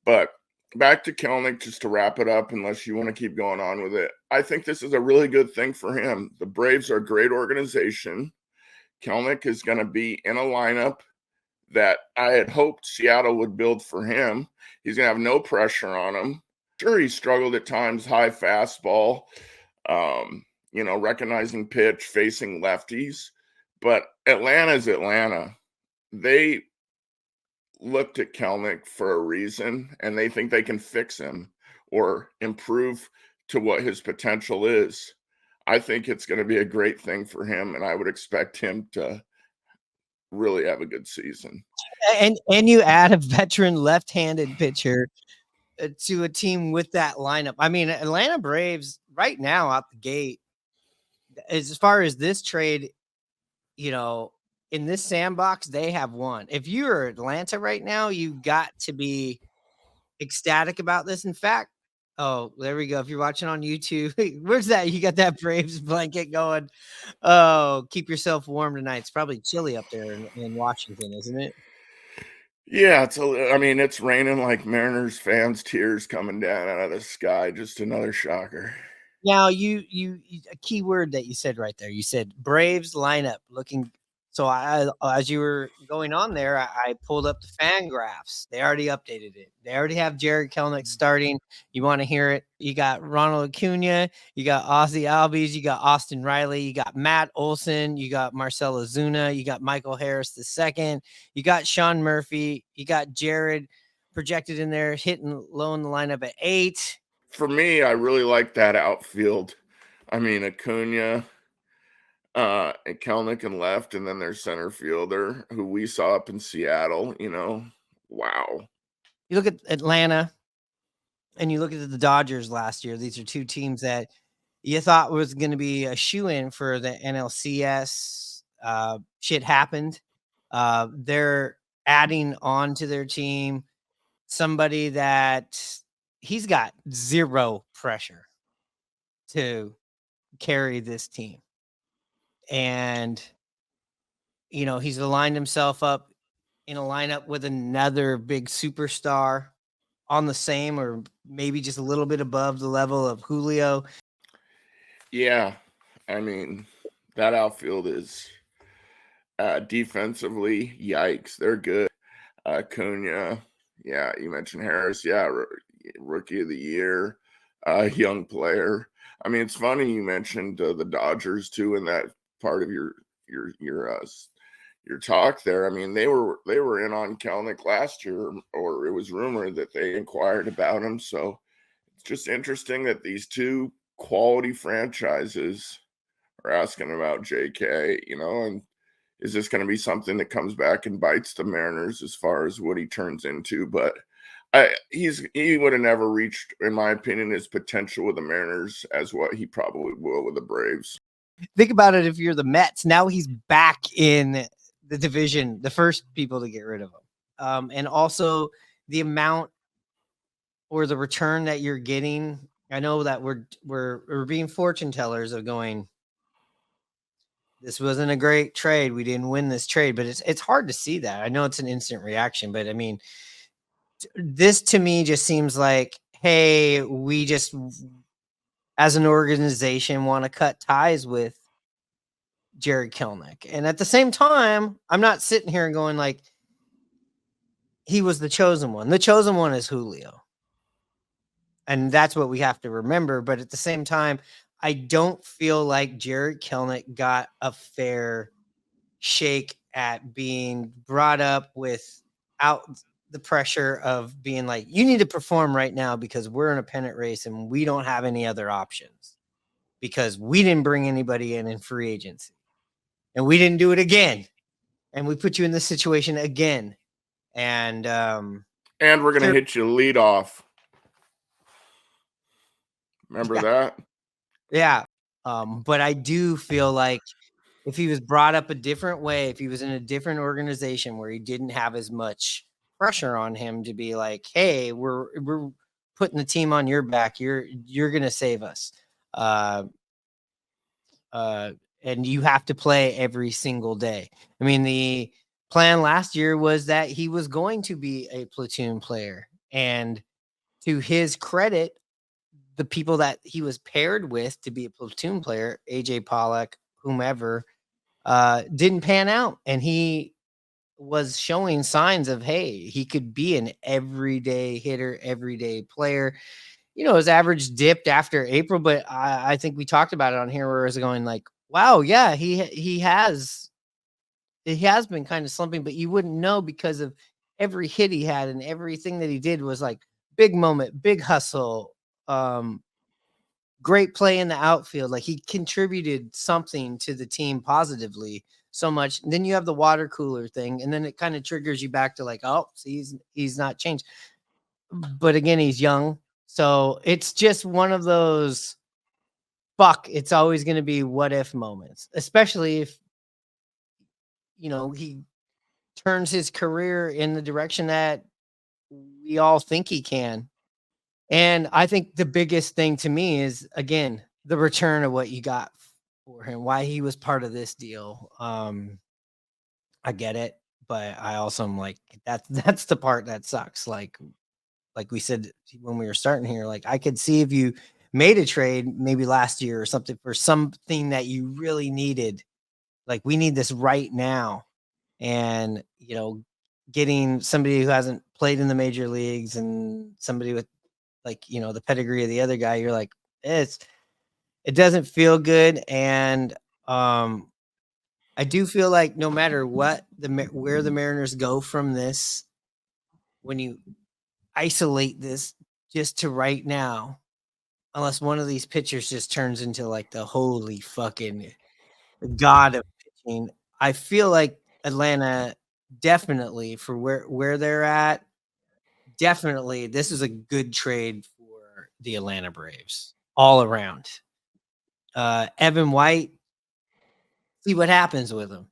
But back to Kelenic, just to wrap it up, unless you want to keep going on with it. I think this is a really good thing for him. The Braves are a great organization. Kelenic is going to be in a lineup that I had hoped Seattle would build for him. He's going to have no pressure on him. Sure, he struggled at times, high fastball, recognizing pitch, facing lefties. But Atlanta's Atlanta. They looked at Kelenic for a reason, and they think they can fix him or improve to what his potential is. I think it's going to be a great thing for him, and I would expect him to really have a good season. And you add a veteran left-handed pitcher to a team with that lineup. I mean, Atlanta Braves right now out the gate, as far as this trade, in this sandbox, they have won. If you're Atlanta right now, you got to be ecstatic about this. In fact, oh, there we go. If you're watching on YouTube, where's that? You got that Braves blanket going. Oh, keep yourself warm tonight. It's probably chilly up there in Washington, isn't it? Yeah, it's raining like Mariners fans, tears coming down out of the sky. Just another shocker. Now, you a key word that you said right there. You said Braves lineup looking. So as you were going on there, I pulled up the fan graphs. They already updated it. They already have Jarred Kelenic starting. You want to hear it? You got Ronald Acuna, you got Ozzy Albies, you got Austin Riley, you got Matt Olson, you got Marcell Ozuna, you got Michael Harris II, you got Sean Murphy, you got Jarred projected in there, hitting low in the lineup at 8. For me, I really like that outfield. I mean, Acuna, and Kelenic and left, and then their center fielder, who we saw up in Seattle. Wow. You look at Atlanta, and you look at the Dodgers last year. These are two teams that you thought was going to be a shoe-in for the NLCS. Shit happened. They're adding on to their team somebody that he's got zero pressure to carry this team. And, he's aligned himself up in a lineup with another big superstar on the same or maybe just a little bit above the level of Julio. Yeah. I mean, that outfield is defensively, yikes. They're good. Acuna, yeah, you mentioned Harris. Yeah, rookie of the year, young player. I mean, it's funny you mentioned the Dodgers too in that part of your talk there. I mean, they were in on Kelenic last year, or it was rumored that they inquired about him. So it's just interesting that these two quality franchises are asking about JK. And is this going to be something that comes back and bites the Mariners as far as what he turns into? But he would have never reached, in my opinion, his potential with the Mariners as what he probably will with the Braves. Think about it. If you're the Mets, now he's back in the division, the first people to get rid of him. And also the amount or the return that you're getting. I know that we're being fortune tellers of going, this wasn't a great trade. We didn't win this trade, but it's hard to see that. I know it's an instant reaction, but I mean, this to me just seems like, hey, we just, as an organization, want to cut ties with Jarred Kelenic. And at the same time, I'm not sitting here and going like, he was the chosen one. The chosen one is Julio. And that's what we have to remember. But at the same time, I don't feel like Jarred Kelenic got a fair shake at being brought up without the pressure of being like, you need to perform right now because we're in a pennant race and we don't have any other options because we didn't bring anybody in free agency and we didn't do it again. And we put you in this situation again. And we're going to hit you lead off. Remember that? Yeah. But I do feel like if he was brought up a different way, if he was in a different organization where he didn't have as much pressure on him to be like, hey, we're putting the team on your back. You're going to save us. And you have to play every single day. I mean, the plan last year was that he was going to be a platoon player And to his credit, the people that he was paired with to be a platoon player, AJ Pollock, whomever, didn't pan out. And he was showing signs of, hey, he could be an everyday hitter, everyday player. His average dipped after April, but I think we talked about it on here where it was going like, wow, yeah, he has been kind of slumping, but you wouldn't know because of every hit he had and everything that he did was like big moment, big hustle, great play in the outfield. Like he contributed something to the team positively so much. And then you have the water cooler thing, and then it kind of triggers you back to like, oh, see, he's not changed. But again, he's young. So it's just one of those it's always going to be what if moments, especially if he turns his career in the direction that we all think he can. And I think the biggest thing to me is, again, the return of what you got for him, why he was part of this deal. I get it, but I also am like, that's the part that sucks. Like we said when we were starting here, like I could see if you made a trade maybe last year or something for something that you really needed. Like we need this right now. And, getting somebody who hasn't played in the major leagues and somebody with like, the pedigree of the other guy, you're like, it doesn't feel good. And I do feel like no matter what where the Mariners go from this, when you isolate this just to right now, unless one of these pitchers just turns into like the holy fucking god of pitching, I feel like Atlanta definitely for where they're at, definitely this is a good trade for the Atlanta Braves all around. Evan White, see what happens with him.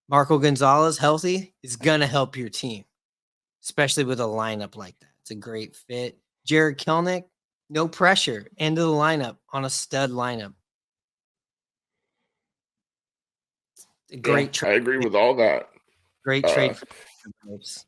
Marco Gonzalez healthy is gonna help your team, especially with a lineup like that. It's a great fit. Jarred Kelenic, no pressure, end of the lineup on a stud lineup. A great I agree with all that. Great trade for the Braves.